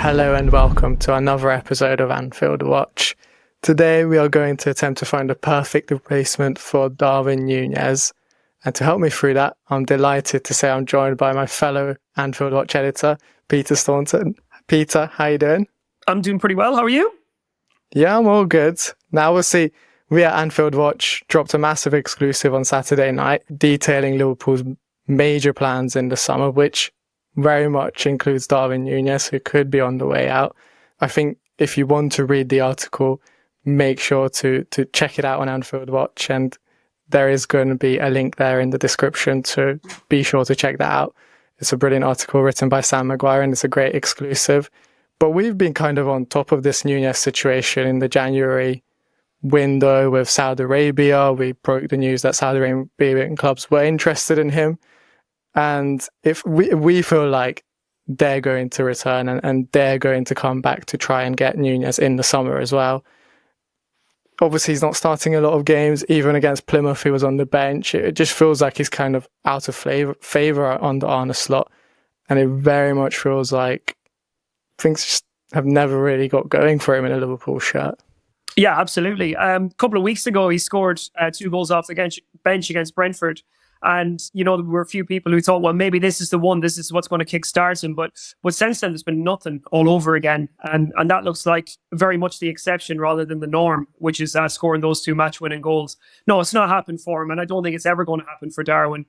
Hello and welcome to another episode of Anfield Watch. Today we are going to attempt to find a perfect replacement for Darwin Nunez. And to help me through that, I'm delighted to say I'm joined by my fellow Anfield Watch editor, Peter Staunton. Peter, how you doing? I'm doing pretty well. How are you? Yeah, I'm all good. Now we'll see. We at Anfield Watch dropped a massive exclusive on Saturday night detailing Liverpool's major plans in the summer, which very much includes Darwin Nunez, who could be on the way out. I think if you want to read the article, make sure to check it out on Anfield Watch, and there is going to be a link there in the description, to be sure to check that out. It's a brilliant article written by Sam Maguire, and it's a great exclusive. But we've been kind of on top of this Nunez situation in the January window with Saudi Arabia. We broke the news that Saudi Arabian clubs were interested in him. And if we feel like they're going to return and they're going to come back to try and get Nunez in the summer as well. Obviously, he's not starting a lot of games. Even against Plymouth, he was on the bench. It just feels like he's kind of out of favour on the Arne slot. And it very much feels like things just have never really got going for him in a Liverpool shirt. Yeah, absolutely. A couple of weeks ago, he scored 2 goals off the bench against Brentford. And, you know, there were a few people who thought, well, maybe this is the one, this is what's going to kickstart him. But since then, there's been nothing all over again. And that looks like very much the exception rather than the norm, which is scoring those 2 match-winning goals. No, it's not happened for him. And I don't think it's ever going to happen for Darwin.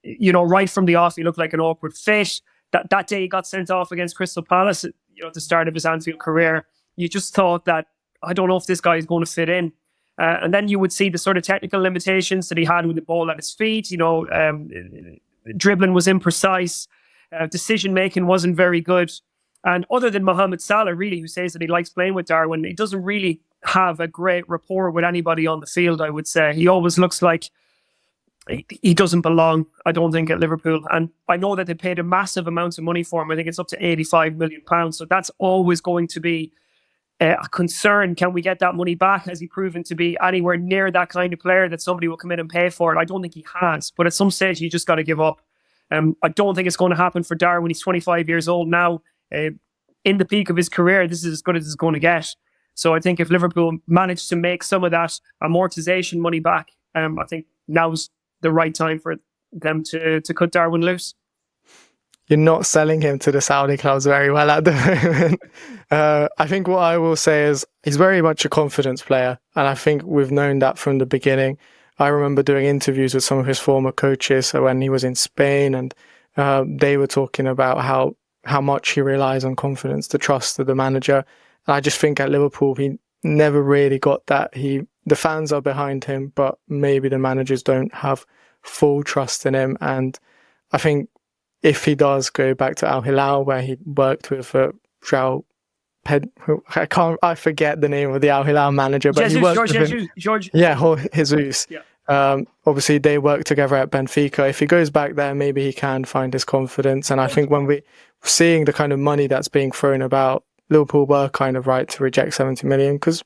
You know, right from the off, he looked like an awkward fit. That day he got sent off against Crystal Palace, you know, at the start of his Anfield career. You just thought that, I don't know if this guy is going to fit in. And then you would see the sort of technical limitations that he had with the ball at his feet. You know, dribbling was imprecise. Decision-making wasn't very good. And other than Mohamed Salah, really, who says that he likes playing with Darwin, he doesn't really have a great rapport with anybody on the field, I would say. He always looks like he doesn't belong, I don't think, at Liverpool. And I know that they paid a massive amount of money for him. I think it's up to £85 million. So that's always going to be a concern. Can we get that money back? Has he proven to be anywhere near that kind of player that somebody will come in and pay for it? I don't think he has. But at some stage, you just got to give up. I don't think it's going to happen for Darwin. He's 25 years old now. In the peak of his career, this is as good as it's going to get. So I think if Liverpool manage to make some of that amortization money back, I think now's the right time for them to cut Darwin loose. You're not selling him to the Saudi clubs very well at the moment. I think what I will say is he's very much a confidence player. And I think we've known that from the beginning. I remember doing interviews with some of his former coaches when he was in Spain, and they were talking about how much he relies on confidence, the trust of the manager. And I just think at Liverpool, he never really got that. The fans are behind him, but maybe the managers don't have full trust in him. And I think if he does go back to Al Hilal, where he worked with I forget the name of the Al Hilal manager, but he worked with George. Yeah, Jesus. Yeah. Obviously, they work together at Benfica. If he goes back there, maybe he can find his confidence. And I think when we're seeing the kind of money that's being thrown about, Liverpool were kind of right to reject 70 million because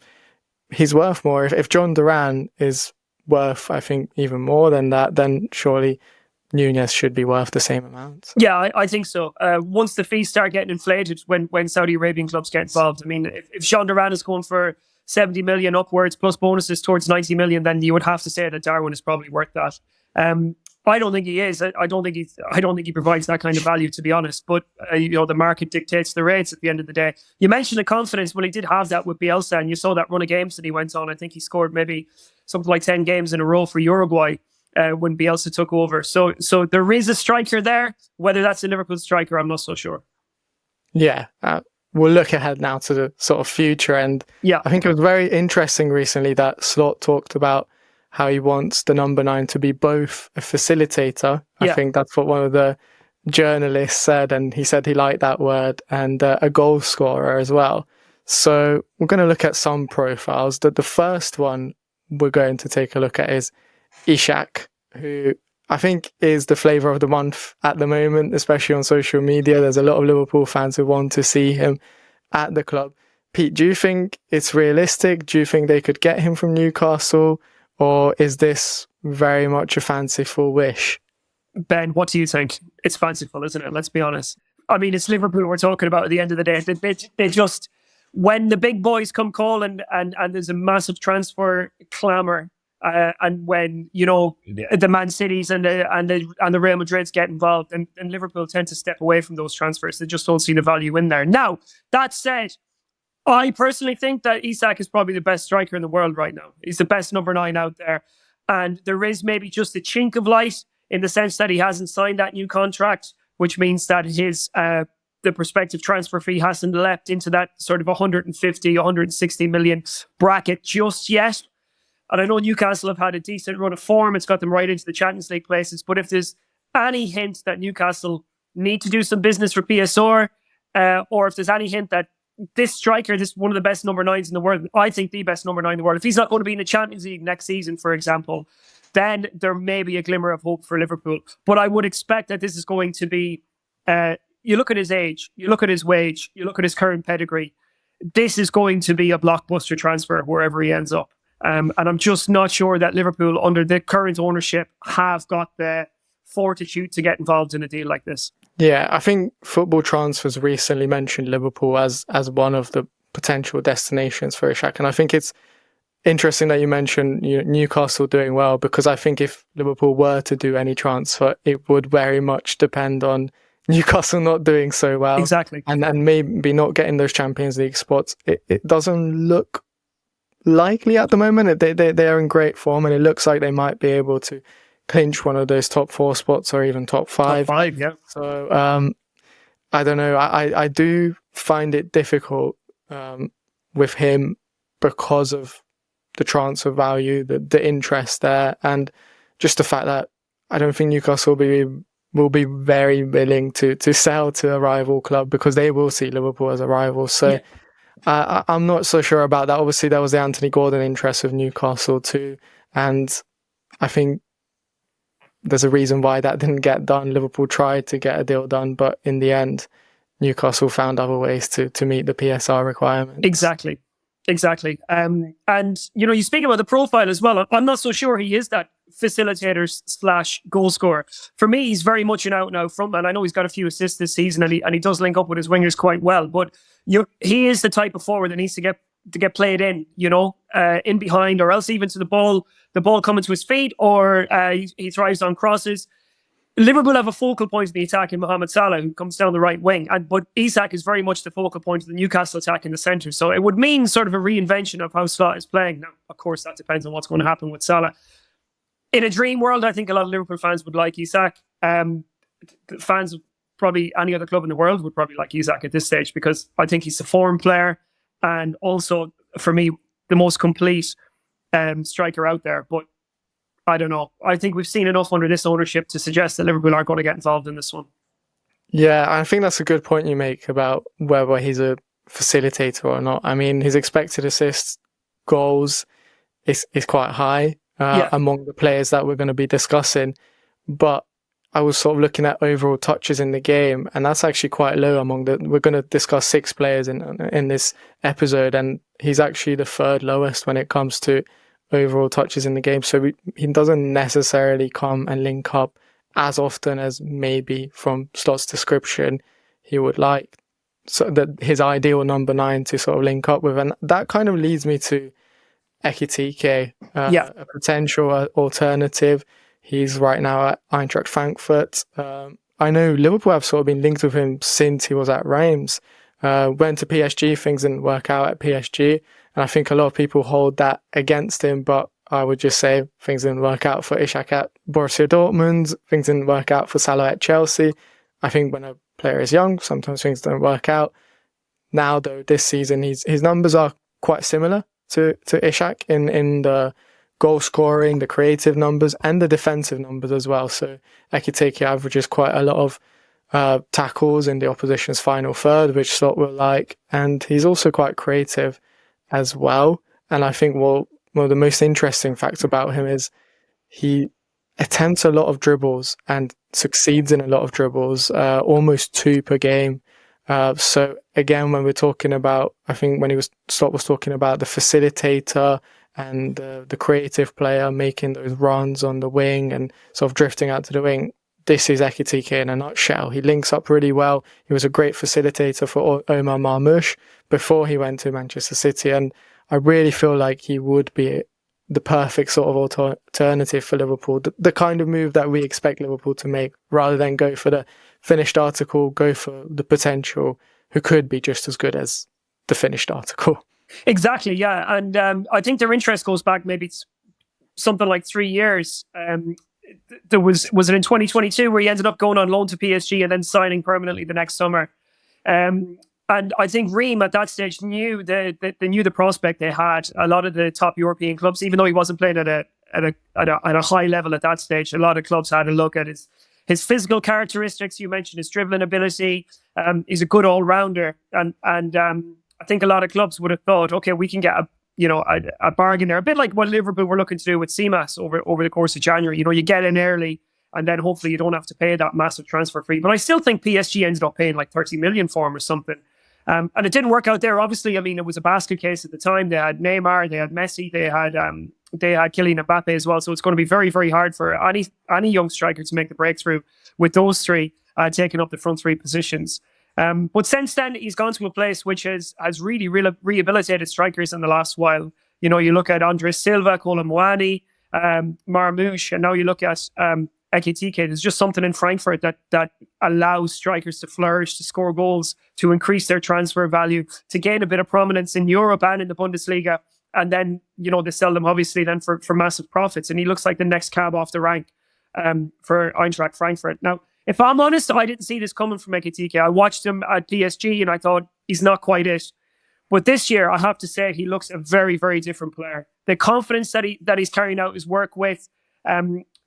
he's worth more. If John Duran is worth, I think, even more than that, then surely Nunez should be worth the same amount. Yeah, I think so. Once the fees start getting inflated, when Saudi Arabian clubs get involved, I mean, if Sean Duran is going for 70 million upwards plus bonuses towards 90 million, then you would have to say that Darwin is probably worth that. I don't think he is. I don't think he provides that kind of value, to be honest. But you know, the market dictates the rates at the end of the day. You mentioned the confidence. Well, he did have that with Bielsa, and you saw that run of games that he went on. I think he scored maybe something like 10 games in a row for Uruguay when Bielsa took over. So there is a striker there. Whether that's a Liverpool striker, I'm not so sure. Yeah. We'll look ahead now to the sort of future. And yeah, I think it was very interesting recently that Slot talked about how he wants the number 9 to be both a facilitator. I think that's what one of the journalists said, and he said he liked that word, and a goal scorer as well. So we're going to look at some profiles. The first one we're going to take a look at is Ishak, who I think is the flavour of the month at the moment, especially on social media. There's a lot of Liverpool fans who want to see him at the club. Pete, do you think it's realistic? Do you think they could get him from Newcastle? Or is this very much a fanciful wish? Ben, what do you think? It's fanciful, isn't it? Let's be honest. I mean, it's Liverpool we're talking about at the end of the day. They just, when the big boys come calling and there's a massive transfer clamour, and when, you know, the Man Cities and the Real Madrids get involved, and Liverpool tend to step away from those transfers. They just don't see the value in there. Now, that said, I personally think that Isak is probably the best striker in the world right now. He's the best number 9 out there. And there is maybe just a chink of light in the sense that he hasn't signed that new contract, which means that his the prospective transfer fee hasn't leapt into that sort of 150, 160 million bracket just yet. And I know Newcastle have had a decent run of form. It's got them right into the Champions League places. But if there's any hint that Newcastle need to do some business for PSR, or if there's any hint that this striker, this is one of the best number 9s in the world, I think the best number 9 in the world, if he's not going to be in the Champions League next season, for example, then there may be a glimmer of hope for Liverpool. But I would expect that this is going to be, you look at his age, you look at his wage, you look at his current pedigree, this is going to be a blockbuster transfer wherever he ends up. And I'm just not sure that Liverpool, under the current ownership, have got the fortitude to get involved in a deal like this. Yeah, I think Football Transfers recently mentioned Liverpool as one of the potential destinations for Isak. And I think it's interesting that you mentioned Newcastle doing well, because I think if Liverpool were to do any transfer, it would very much depend on Newcastle not doing so well. Exactly. And maybe not getting those Champions League spots. It doesn't look likely at the moment. They are in great form, and it looks like they might be able to clinch one of those top 4 spots or even top 5. Top 5, yeah. So I don't know. I do find it difficult with him because of the transfer value, the interest there, and just the fact that I don't think Newcastle will be very willing to sell to a rival club, because they will see Liverpool as a rival. So yeah. I'm not so sure about that. Obviously, there was the Anthony Gordon interest of Newcastle too, and I think there's a reason why that didn't get done. Liverpool tried to get a deal done, but in the end, Newcastle found other ways to meet the PSR requirements. Exactly. And, you know, you speak about the profile as well. I'm not so sure he is that facilitator / goal scorer. For me, he's very much an out-and-out frontman. I know he's got a few assists this season, and he does link up with his wingers quite well, but he is the type of forward that needs to get played in, you know, in behind, or else even to the ball coming to his feet, or he thrives on crosses. Liverpool have a focal point in the attack in Mohamed Salah, who comes down the right wing, but Isak is very much the focal point of the Newcastle attack in the centre. So it would mean sort of a reinvention of how Salah is playing. Now, of course, that depends on what's going to happen with Salah. In a dream world, I think a lot of Liverpool fans would like Isak. Fans of probably any other club in the world would probably like Isak at this stage, because I think he's a form player, and also, for me, the most complete striker out there. But I don't know. I think we've seen enough under this ownership to suggest that Liverpool are going to get involved in this one. Yeah, I think that's a good point you make about whether he's a facilitator or not. I mean, his expected assists, goals is quite high among the players that we're going to be discussing. But I was sort of looking at overall touches in the game, and that's actually quite low we're going to discuss 6 players in this episode, and he's actually the 3rd lowest when it comes to overall touches in the game. So he doesn't necessarily come and link up as often as maybe from Slott's description he would like. So that his ideal number 9 to sort of link up with. And that kind of leads me to Ekitike, a potential alternative. He's right now at Eintracht Frankfurt. I know Liverpool have sort of been linked with him since he was at Reims. Went to PSG, things didn't work out at PSG. And I think a lot of people hold that against him, but I would just say things didn't work out for Isak at Borussia Dortmund. Things didn't work out for Salah at Chelsea. I think when a player is young, sometimes things don't work out. Now, though, this season, his numbers are quite similar to Isak in the goal scoring, the creative numbers, and the defensive numbers as well. So Ekitike averages quite a lot of tackles in the opposition's final third, which Slot will like. And he's also quite creative as well. And I think one of the most interesting facts about him is he attempts a lot of dribbles and succeeds in a lot of dribbles, almost 2 per game. So again, when we're talking about, I think when Slot was talking about the facilitator and the creative player making those runs on the wing and sort of drifting out to the wing, this is Ekitike in a nutshell. He links up really well. He was a great facilitator for Omar Marmoush before he went to Manchester City. And I really feel like he would be the perfect sort of alternative for Liverpool. The kind of move that we expect Liverpool to make, rather than go for the finished article, go for the potential, who could be just as good as the finished article. Exactly, yeah. And I think their interest goes back maybe something like 3 years. There was it in 2022 where he ended up going on loan to PSG and then signing permanently the next summer. And I think Ream at that stage knew the prospect they had. A lot of the top European clubs, even though he wasn't playing at a high level at that stage, a lot of clubs had a look at his physical characteristics. You mentioned his dribbling ability. He's a good all rounder, and I think a lot of clubs would have thought, okay, we can get a bargain there, a bit like what Liverpool were looking to do with Seamas over the course of January. You get in early, and then hopefully you don't have to pay that massive transfer fee. But I still think PSG ended up paying like 30 million for him or something. And it didn't work out there. Obviously, I mean, it was a basket case at the time. They had Neymar, they had Messi, they had Kylian Mbappe as well. So it's going to be very, very hard for any young striker to make the breakthrough with those three taking up the front three positions. But since then, he's gone to a place which has really rehabilitated strikers in the last while. You look at Andres Silva, Kolo Muani, Marmoush, and now you look at Ekitike. There's just something in Frankfurt that allows strikers to flourish, to score goals, to increase their transfer value, to gain a bit of prominence in Europe and in the Bundesliga. And then, they sell them obviously then for massive profits. And he looks like the next cab off the rank for Eintracht Frankfurt. Now, if I'm honest, I didn't see this coming from Ekitike. I watched him at PSG and I thought he's not quite it. But this year, I have to say, he looks a very, very different player. The confidence that he's carrying out his work with,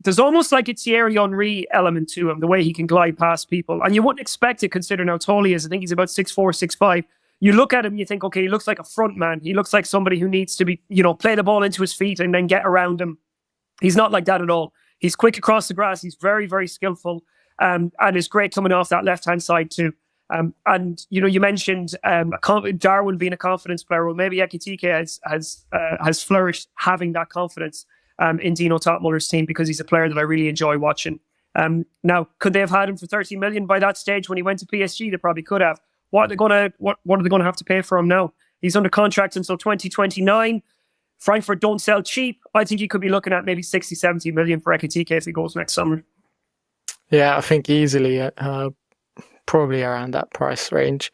there's almost like a Thierry Henry element to him, the way he can glide past people. And you wouldn't expect it considering how tall he is. I think he's about 6'4", 6'5". You look at him, you think, okay, he looks like a front man. He looks like somebody who needs to be, play the ball into his feet and then get around him. He's not like that at all. He's quick across the grass. He's very, very skillful. And is great coming off that left-hand side too. And you mentioned Darwin being a confidence player. Well, maybe Ekitike has flourished having that confidence in Dino Topmuller's team, because he's a player that I really enjoy watching. Now, could they have had him for 30 million by that stage when he went to PSG? They probably could have. What are they going to have to pay for him now? He's under contract until 2029. Frankfurt don't sell cheap. I think you could be looking at maybe 60, 70 million for Ekitike if he goes next summer. Yeah, I think easily, probably around that price range.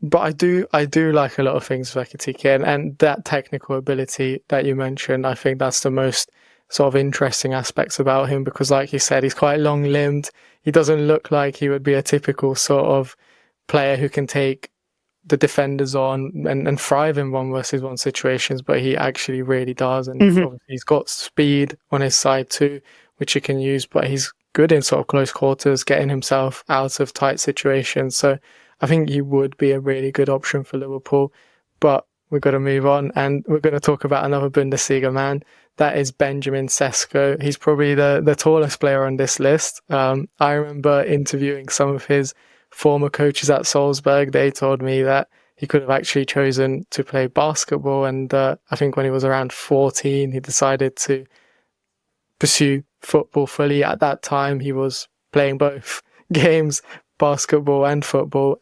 But I do like a lot of things with Ekitike, and that technical ability that you mentioned, I think that's the most sort of interesting aspects about him, because like you said, he's quite long-limbed. He doesn't look like he would be a typical sort of player who can take the defenders on and thrive in 1-versus-1 situations, but he actually really does. And obviously he's got speed on his side too, which he can use, but he's good in sort of close quarters, getting himself out of tight situations. So I think he would be a really good option for Liverpool. But we've got to move on, and we're going to talk about another Bundesliga man. That is Benjamin Sesko. He's probably the tallest player on this list. I remember interviewing some of his former coaches at Salzburg. They told me that he could have actually chosen to play basketball. And I think when he was around 14, he decided to pursue football fully. At that time, he was playing both games, basketball and football.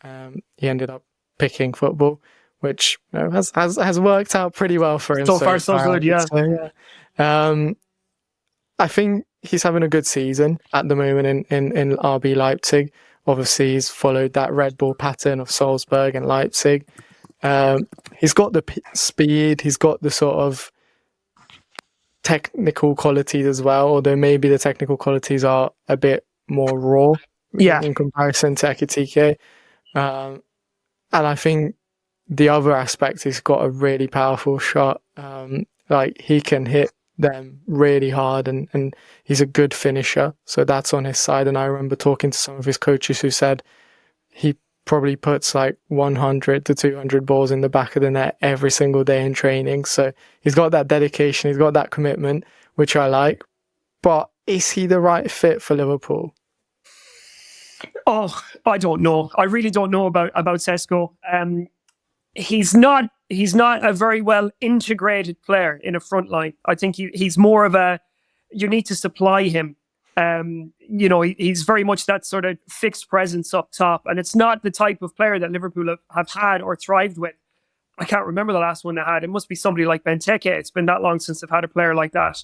He ended up picking football, which has worked out pretty well for him. So far, so good, yeah. So, yeah. I think he's having a good season at the moment in RB Leipzig. Obviously, he's followed that Red Bull pattern of Salzburg and Leipzig. He's got the speed. He's got the sort of technical qualities as well, although maybe the technical qualities are a bit more raw in comparison to Ekitike. And I think the other aspect, he's got a really powerful shot. Like he can hit them really hard, and he's a good finisher, so that's on his side. And I remember talking to some of his coaches who said he probably puts like 100 to 200 balls in the back of the net every single day in training. So he's got that dedication, he's got that commitment, which I like. But is he the right fit for Liverpool? Oh, I don't know. I really don't know about Sesko. He's not a very well integrated player in a front line. I think he's more of you need to supply him He's very much that sort of fixed presence up top, and it's not the type of player that Liverpool have had or thrived with. I can't remember the last one they had. It must be somebody like Benteke. It's been that long since they've had a player like that.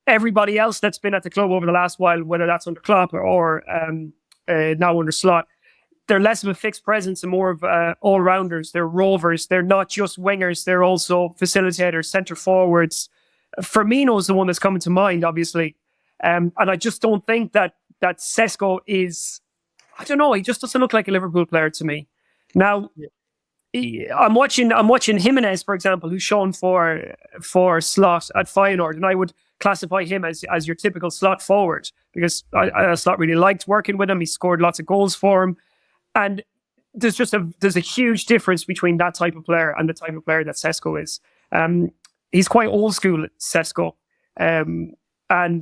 Everybody else that's been at the club over the last while, whether that's under Klopp or now under Slot, they're less of a fixed presence and more of all-rounders. They're rovers. They're not just wingers. They're also facilitators, centre forwards. Firmino's the one that's coming to mind, obviously. And I just don't think that Sesko is... I don't know. He just doesn't look like a Liverpool player to me. Now... Yeah. I'm watching Jimenez, for example, who's shown for Slot at Feyenoord, and I would classify him as your typical Slot forward because I Slot really liked working with him. He scored lots of goals for him, and there's a huge difference between that type of player and the type of player that Sesko is. He's quite old school, Sesko, and I'm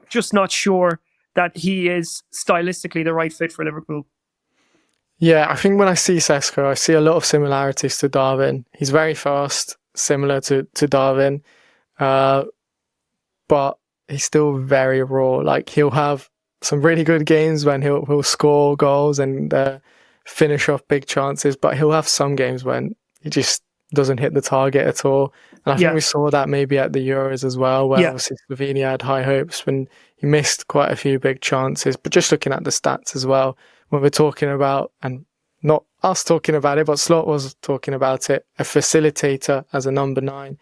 just not sure that he is stylistically the right fit for Liverpool. Yeah, I think when I see Sesko, I see a lot of similarities to Darwin. He's very fast, similar to Darwin, but he's still very raw. Like, he'll have some really good games when he'll score goals and finish off big chances, but he'll have some games when he just doesn't hit the target at all. And I think we saw that maybe at the Euros as well, where obviously Slovenia had high hopes when he missed quite a few big chances. But just looking at the stats as well, when we're talking about, and not us talking about it, but Slot was talking about it, a facilitator as a number 9,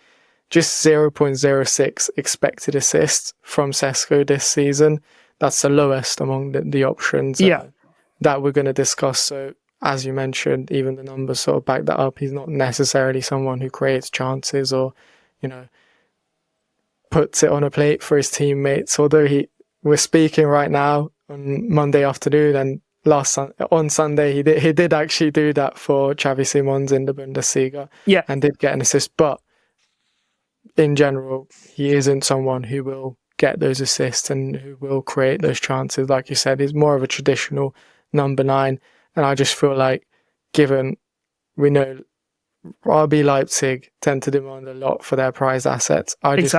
just 0.06 expected assists from Sesko this season. That's the lowest among the options that we're going to discuss. So as you mentioned, even the numbers sort of back that up. He's not necessarily someone who creates chances or, puts it on a plate for his teammates. Although we're speaking right now on Monday afternoon, and on Sunday he did actually do that for Xavi Simons in the Bundesliga, and did get an assist. But in general, he isn't someone who will get those assists and who will create those chances. Like you said, he's more of a traditional number 9. And I just feel like, given we know RB Leipzig tend to demand a lot for their prized assets, I just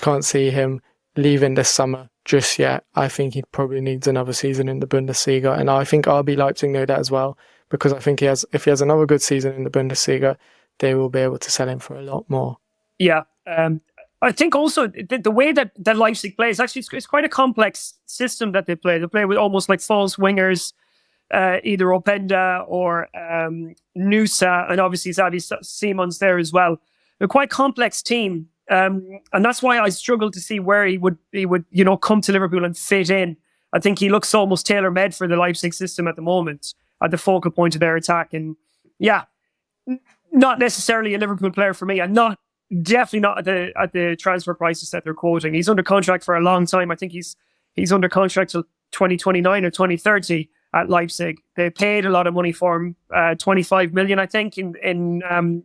can't see him leaving this summer just yet. I think he probably needs another season in the Bundesliga, and I think RB Leipzig know that as well, because I think if he has another good season in the Bundesliga, they will be able to sell him for a lot more. Yeah, I think also the way that Leipzig plays, actually, it's quite a complex system that they play. They play with almost like false wingers, either Openda or Nusa, and obviously Xavi Simons there as well. They're quite a complex team, and that's why I struggle to see where he would come to Liverpool and fit in. I think he looks almost tailor-made for the Leipzig system at the moment, at the focal point of their attack. And not necessarily a Liverpool player for me, and definitely not at the transfer prices that they're quoting. He's under contract for a long time. I think he's under contract till 2029 or 2030 at Leipzig. They paid a lot of money for him, 25 million, I think, in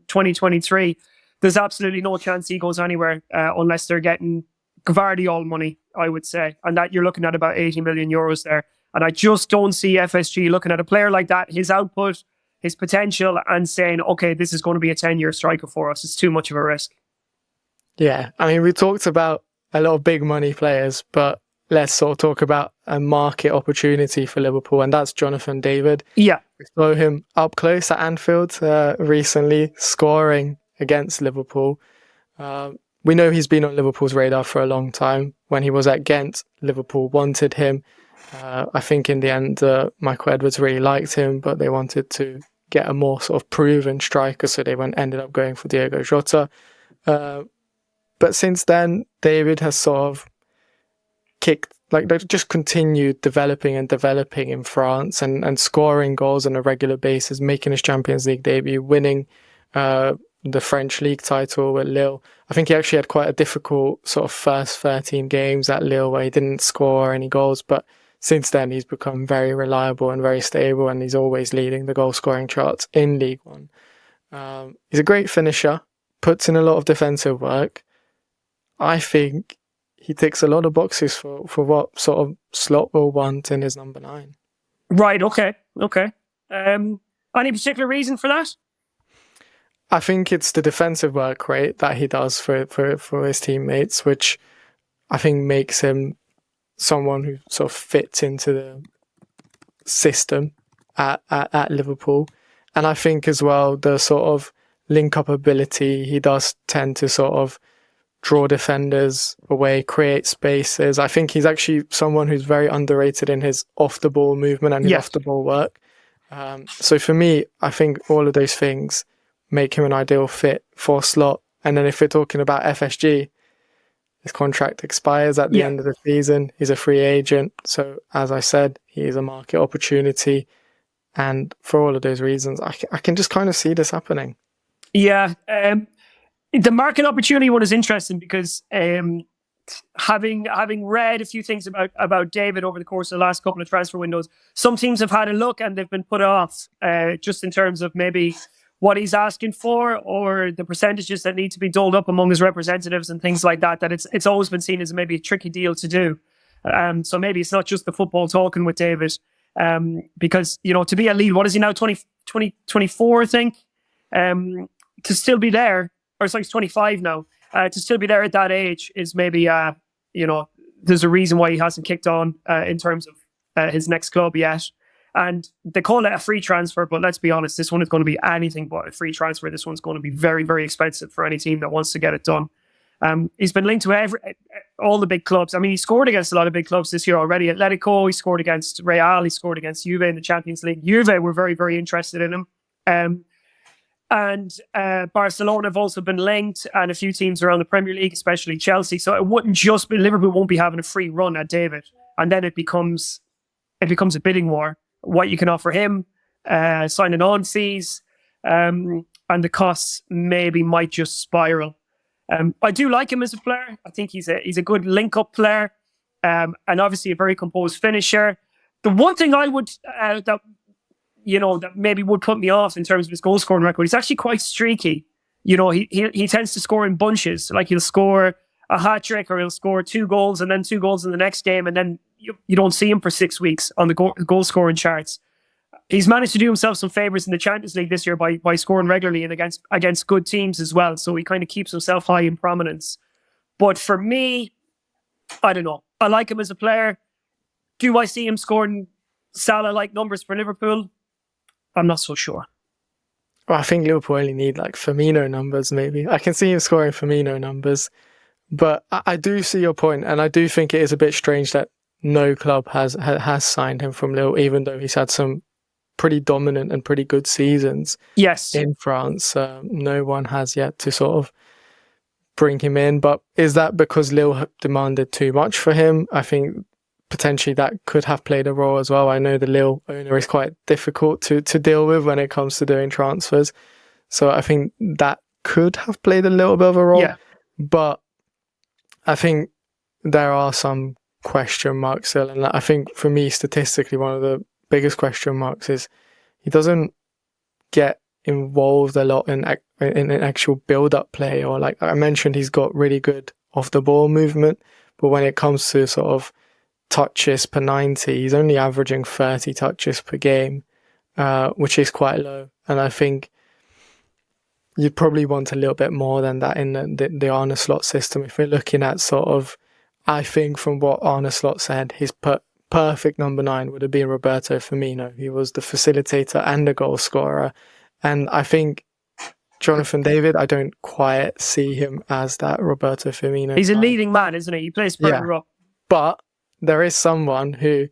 2023. There's absolutely no chance he goes anywhere unless they're getting Gvardiol money, I would say. And that you're looking at about 80 million euros there. And I just don't see FSG looking at a player like that, his output, his potential, and saying, okay, this is going to be a 10-year striker for us. It's too much of a risk. Yeah, I mean, we talked about a lot of big money players, but let's sort of talk about a market opportunity for Liverpool, and that's Jonathan David. Yeah. We saw him up close at Anfield recently, scoring against Liverpool. We know he's been on Liverpool's radar for a long time. When he was at Ghent, Liverpool wanted him. I think in the end, Michael Edwards really liked him, but they wanted to get a more sort of proven striker, so they ended up going for Diogo Jota. But since then, David has sort of just continued developing in France and scoring goals on a regular basis, making his Champions League debut, winning the French league title with Lille. I think he actually had quite a difficult sort of first 13 games at Lille where he didn't score any goals, but since then he's become very reliable and very stable, and he's always leading the goal scoring charts in League One. He's a great finisher, puts in a lot of defensive work. I think he ticks a lot of boxes for what sort of Slot will want in his number 9. Right, okay. Any particular reason for that? I think it's the defensive work rate that he does for his teammates, which I think makes him someone who sort of fits into the system at Liverpool. And I think as well, the sort of link-up ability, he does tend to sort of draw defenders away, create spaces. I think he's actually someone who's very underrated in his off-the-ball movement and his off-the-ball work. So for me, I think all of those things make him an ideal fit for slot. And then if we're talking about FSG, his contract expires at the end of the season. He's a free agent. So as I said, he is a market opportunity. And for all of those reasons, I can just kind of see this happening. Yeah. The market opportunity one is interesting because having read a few things about David over the course of the last couple of transfer windows, some teams have had a look and they've been put off just in terms of maybe what he's asking for or the percentages that need to be doled up among his representatives and things like that, that it's always been seen as maybe a tricky deal to do. So maybe it's not just the football talking with David, because, you know, to be a lead, what is he now, 24, I think? To still be there, or it's like he's 25 now, to still be there at that age is maybe, you know, there's a reason why he hasn't kicked on in terms of his next club yet. And they call it a free transfer, but let's be honest, this one is going to be anything but a free transfer. This one's going to be very, very expensive for any team that wants to get it done. He's been linked to all the big clubs. I mean, he scored against a lot of big clubs this year already. Atletico, he scored against Real, he scored against Juve in the Champions League. Juve were very, very interested in him. And Barcelona have also been linked, and a few teams around the Premier League, especially Chelsea. So it wouldn't just be Liverpool won't be having a free run at David, and then it becomes a bidding war. What you can offer him, signing on fees, and the costs maybe might just spiral. I do like him as a player. I think he's a good link-up player, and obviously a very composed finisher. The one thing I would that maybe would put me off in terms of his goal scoring record, he's actually quite streaky. You know, he tends to score in bunches. Like he'll score a hat trick or he'll score 2 goals and then 2 goals in the next game, and then you don't see him for 6 weeks on the goal scoring charts. He's managed to do himself some favours in the Champions League this year by scoring regularly and against good teams as well. So he kind of keeps himself high in prominence. But for me, I don't know. I like him as a player. Do I see him scoring Salah-like numbers for Liverpool? I'm not so sure. Well, I think Liverpool only need like Firmino numbers, maybe. I can see him scoring Firmino numbers. But I do see your point, and I do think it is a bit strange that no club has signed him from Lille, even though he's had some pretty dominant and pretty good seasons in France. No one has yet to sort of bring him in. But is that because Lille demanded too much for him? I think potentially that could have played a role as well. I know the Lille owner is quite difficult to deal with when it comes to doing transfers. So I think that could have played a little bit of a role. Yeah. But I think there are some question marks still. And I think for me, statistically, one of the biggest question marks is he doesn't get involved a lot in actual build-up play. Or like I mentioned, he's got really good off-the-ball movement. But when it comes to sort of touches per 90, he's only averaging 30 touches per game, which is quite low. And I think you'd probably want a little bit more than that in the Arne Slot system. If we're looking at sort of, I think from what Arne Slot said, his perfect number 9 would have been Roberto Firmino. He was the facilitator and the goal scorer. And I think Jonathan David, I don't quite see him as that Roberto Firmino. He's a leading man, isn't he? He plays further up. But there is someone who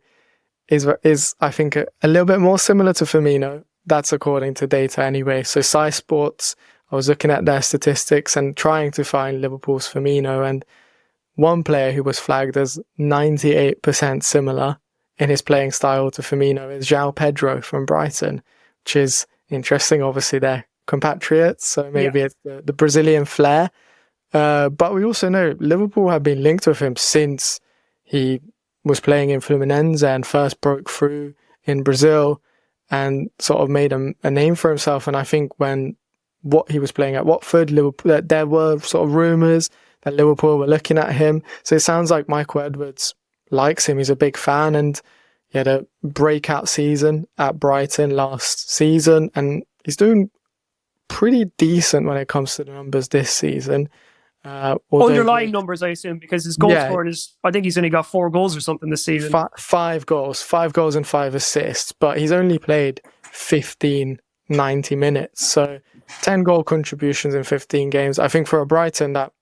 is I think, a little bit more similar to Firmino. That's according to data anyway. So Sky Sports, I was looking at their statistics and trying to find Liverpool's Firmino, and one player who was flagged as 98% similar in his playing style to Firmino is João Pedro from Brighton, which is interesting. Obviously, they're compatriots, so maybe it's the Brazilian flair. But we also know Liverpool have been linked with him since he was playing in Fluminense and first broke through in Brazil and sort of made a name for himself. And I think when what he was playing at Watford, Liverpool, there were sort of rumours that Liverpool were looking at him. So it sounds like Michael Edwards likes him. He's a big fan, and he had a breakout season at Brighton last season, and he's doing pretty decent when it comes to the numbers this season. although Underlying numbers, I assume, because his goal yeah, scoring is, I think he's only got 4 goals or something this season. 5 goals and 5 assists, but he's only played 15 90 minutes, so 10 goal contributions in 15 games. I think for a Brighton that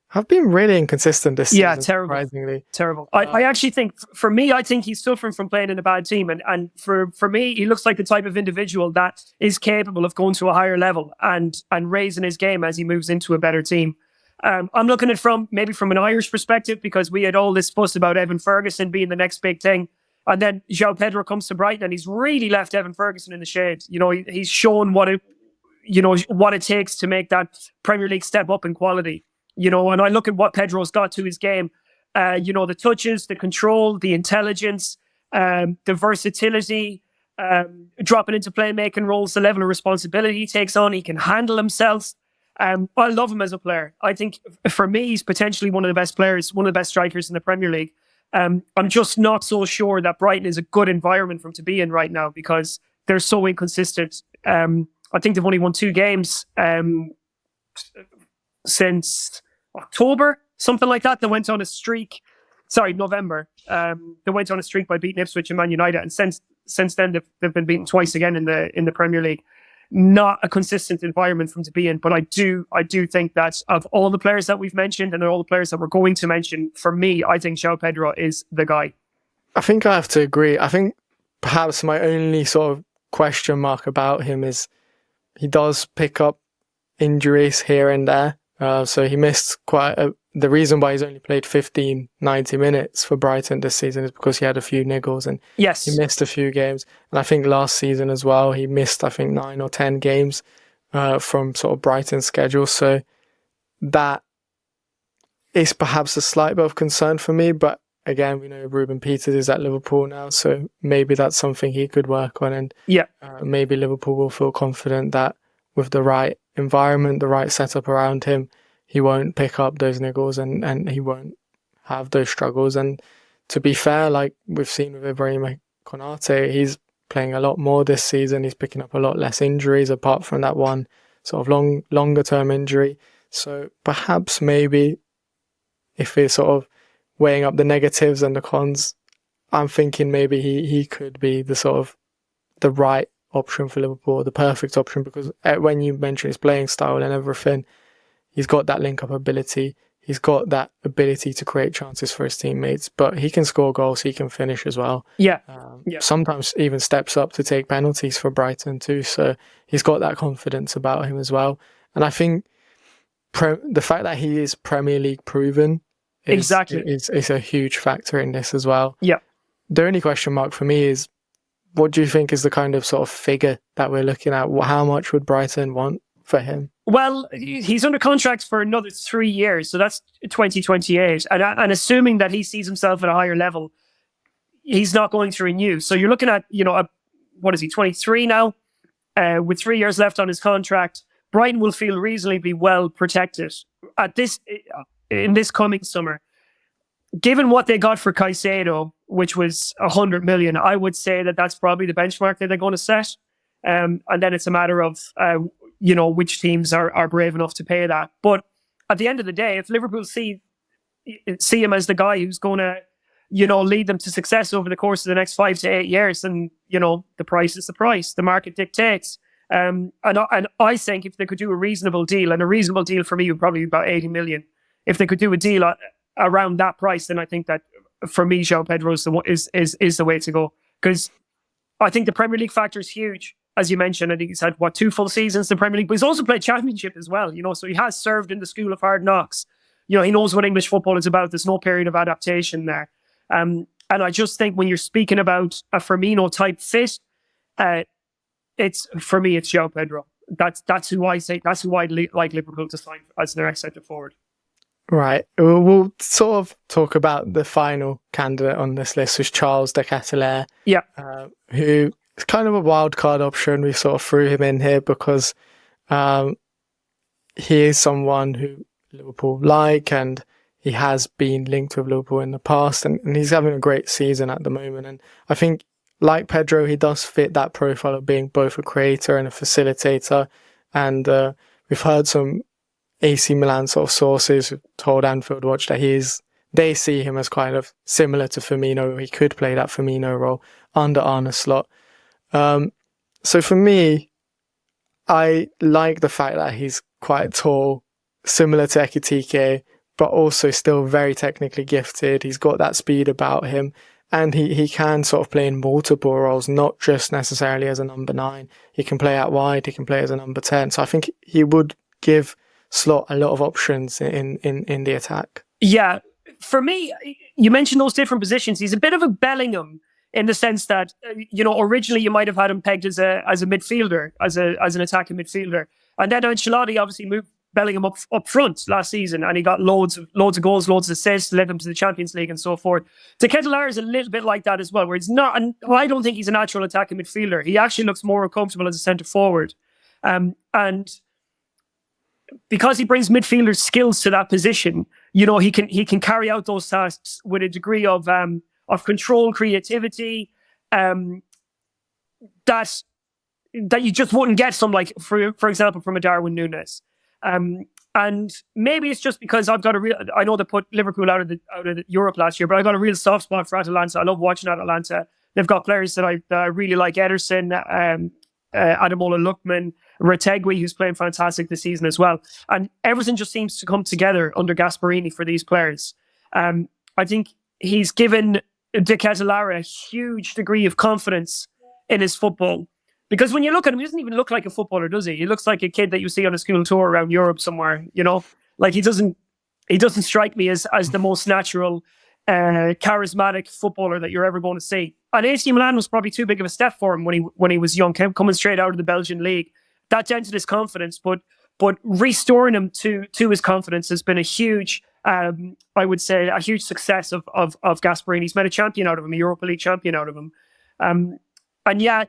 have been really inconsistent this season, surprisingly. Terrible. I actually think, for me, I think he's suffering from playing in a bad team. And for me, he looks like the type of individual that is capable of going to a higher level and raising his game as he moves into a better team. I'm looking at from an Irish perspective, because we had all this fuss about Evan Ferguson being the next big thing. And then João Pedro comes to Brighton and he's really left Evan Ferguson in the shade. You know, he's shown what it takes to make that Premier League step up in quality. You know, and I look at what Pedro's got to his game. The touches, the control, the intelligence, the versatility, dropping into playmaking roles, the level of responsibility he takes on. He can handle himself. I love him as a player. I think for me, he's potentially one of the best players, one of the best strikers in the Premier League. I'm just not so sure that Brighton is a good environment for him to be in right now, because they're so inconsistent. I think they've only won 2 games since October, something like that. They went on a streak. Sorry, November. They went on a streak by beating Ipswich and Man United, and since then they've been beaten twice again in the Premier League. Not a consistent environment for them to be in, but I do think that of all the players that we've mentioned and all the players that we're going to mention, for me, I think João Pedro is the guy. I think I have to agree. I think perhaps my only sort of question mark about him is he does pick up injuries here and there. So he missed the reason why he's only played 15, 90 minutes for Brighton this season is because he had a few niggles and he missed a few games. And I think last season as well, he missed, 9 or 10 games from sort of Brighton's schedule. So that is perhaps a slight bit of concern for me. But again, we know Ruben Peters is at Liverpool now, so maybe that's something he could work on. And maybe Liverpool will feel confident that with the right environment, the right setup around him, he won't pick up those niggles and he won't have those struggles. And to be fair, like we've seen with Ibrahima Konate, he's playing a lot more this season. He's picking up a lot less injuries apart from that one sort of longer term injury. So perhaps maybe if we're sort of weighing up the negatives and the cons, I'm thinking maybe he could be the sort of the right option for Liverpool, the perfect option, because when you mention his playing style and everything, he's got that link-up ability. He's got that ability to create chances for his teammates, but he can score goals. He can finish as well. Sometimes even steps up to take penalties for Brighton too. So he's got that confidence about him as well. And I think the fact that he is Premier League proven is a huge factor in this as well. Yeah. The only question mark for me is, what do you think is the kind of sort of figure that we're looking at? How much would Brighton want for him? Well, he's under contract for another 3 years, so that's 2028. And assuming that he sees himself at a higher level, he's not going to renew. So you're looking at, what is he, 23 now? With 3 years left on his contract, Brighton will feel reasonably well protected in this coming summer. Given what they got for Caicedo, which was 100 million, I would say that that's probably the benchmark that they're going to set. And then it's a matter of, which teams are brave enough to pay that. But at the end of the day, if Liverpool see him as the guy who's going to, lead them to success over the course of the next 5 to 8 years, then, the price is the price. The market dictates. And I think if they could do a reasonable deal, and a reasonable deal for me would probably be about 80 million. If they could do a deal around that price, then I think that for me, João Pedro is the way to go. Because I think the Premier League factor is huge. As you mentioned, I think he's had, 2 full seasons in the Premier League, but he's also played Championship as well, so he has served in the school of hard knocks. He knows what English football is about. There's no period of adaptation there. And I just think when you're speaking about a Firmino-type fit, it's João Pedro. That's who I say. That's who I'd like Liverpool to sign as their next centre forward. Right. We'll sort of talk about the final candidate on this list, was Charles de Ketelaere. Yeah. Who is kind of a wild card option. We sort of threw him in here because he is someone who Liverpool like, and he has been linked with Liverpool in the past, and he's having a great season at the moment. And I think, like Pedro, he does fit that profile of being both a creator and a facilitator. And we've heard some AC Milan sort of sources who told Anfield Watch that they see him as kind of similar to Firmino. He could play that Firmino role under Arne Slot. So for me, I like the fact that he's quite tall, similar to Ekitike, but also still very technically gifted. He's got that speed about him, and he can sort of play in multiple roles, not just necessarily as a number 9. He can play out wide, he can play as a number 10. So I think he would give Slot a lot of options in the attack. Yeah, for me, you mentioned those different positions. He's a bit of a Bellingham in the sense that, originally you might have had him pegged as a midfielder, as an attacking midfielder. And then Ancelotti obviously moved Bellingham up front last season, and he got loads of goals, loads of assists, led them to the Champions League and so forth. De Ketelaere is a little bit like that as well, where he's not, and I don't think he's a natural attacking midfielder. He actually looks more comfortable as a centre forward. And because he brings midfielder skills to that position, he can carry out those tasks with a degree of control, creativity, that you just wouldn't get for example, from a Darwin Nunez. And maybe it's just because I know they put Liverpool out of Europe last year, but I got a real soft spot for Atalanta. I love watching Atalanta. They've got players that I really like: Ederson, Ademola Lookman, Retegui, who's playing fantastic this season as well. And everything just seems to come together under Gasperini for these players. I think he's given De Ketelaere a huge degree of confidence in his football. Because when you look at him, he doesn't even look like a footballer, does he? He looks like a kid that you see on a school tour around Europe somewhere, Like he doesn't strike me as the most natural, charismatic footballer that you're ever going to see. And AC Milan was probably too big of a step for him when he was young, coming straight out of the Belgian league. That dented his confidence, but restoring him to his confidence has been a huge, I would say, a huge success of Gasperini. He's made a champion out of him, a Europa League champion out of him. And yeah,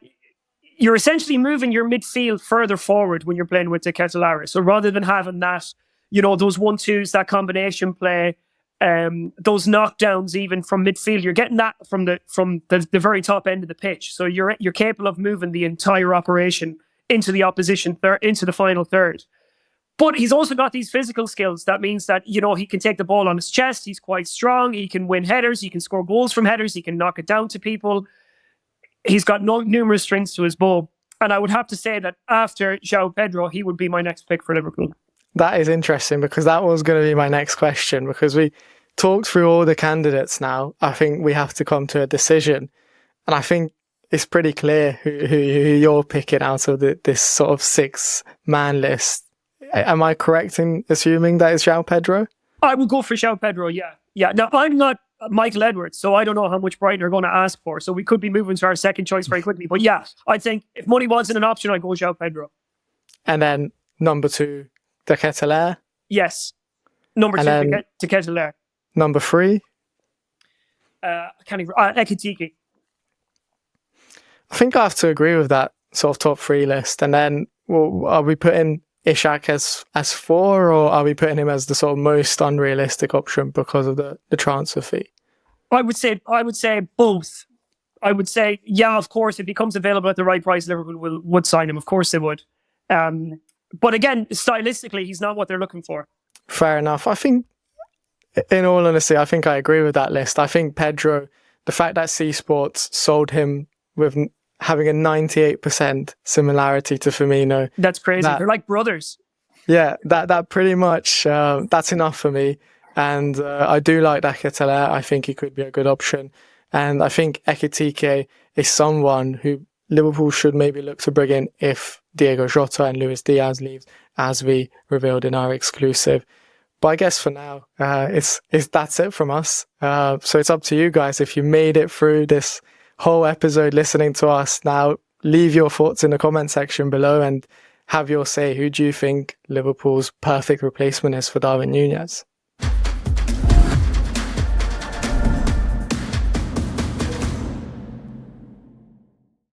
you're essentially moving your midfield further forward when you're playing with De Ketelaere. So rather than having that, those 1-2s, that combination play, those knockdowns even from midfield, you're getting that from the very top end of the pitch. So you're capable of moving the entire operation into the opposition into the final third. But he's also got these physical skills. That means that, he can take the ball on his chest. He's quite strong. He can win headers. He can score goals from headers. He can knock it down to people. He's got numerous strings to his bow. And I would have to say that after João Pedro, he would be my next pick for Liverpool. That is interesting, because that was going to be my next question, because we talked through all the candidates now. I think we have to come to a decision. And I think it's pretty clear who you're picking out of this sort of 6-man list. Am I correct in assuming that it's João Pedro? I will go for João Pedro, yeah. Yeah. Now, I'm not Michael Edwards, so I don't know how much Brighton are going to ask for. So we could be moving to our second choice very quickly. But yeah, I think if money wasn't an option, I'd go João Pedro. And then number 2, De Ketelaere? Yes. Number 2, De Ketelaere. Number 3? I can't even... Ekitike. I think I have to agree with that sort of top 3 list. And then, are we putting Ishak as 4, or are we putting him as the sort of most unrealistic option because of the transfer fee? I would say both. I would say, yeah, of course, if he comes available at the right price, Liverpool would sign him. Of course they would. But again, stylistically, he's not what they're looking for. Fair enough. I think, in all honesty, I think I agree with that list. I think Pedro, the fact that C Sports sold him with having a 98% similarity to Firmino. That's crazy. They're like brothers. Yeah, that pretty much, that's enough for me. And I do like De Ketelaere. I think he could be a good option. And I think Ekitike is someone who Liverpool should maybe look to bring in if Diego Jota and Luis Diaz leaves, as we revealed in our exclusive. But I guess for now, that's it from us. So it's up to you guys. If you made it through this whole episode listening to us now, leave your thoughts in the comment section below and have your say. Who do you think Liverpool's perfect replacement is for Darwin Nunez?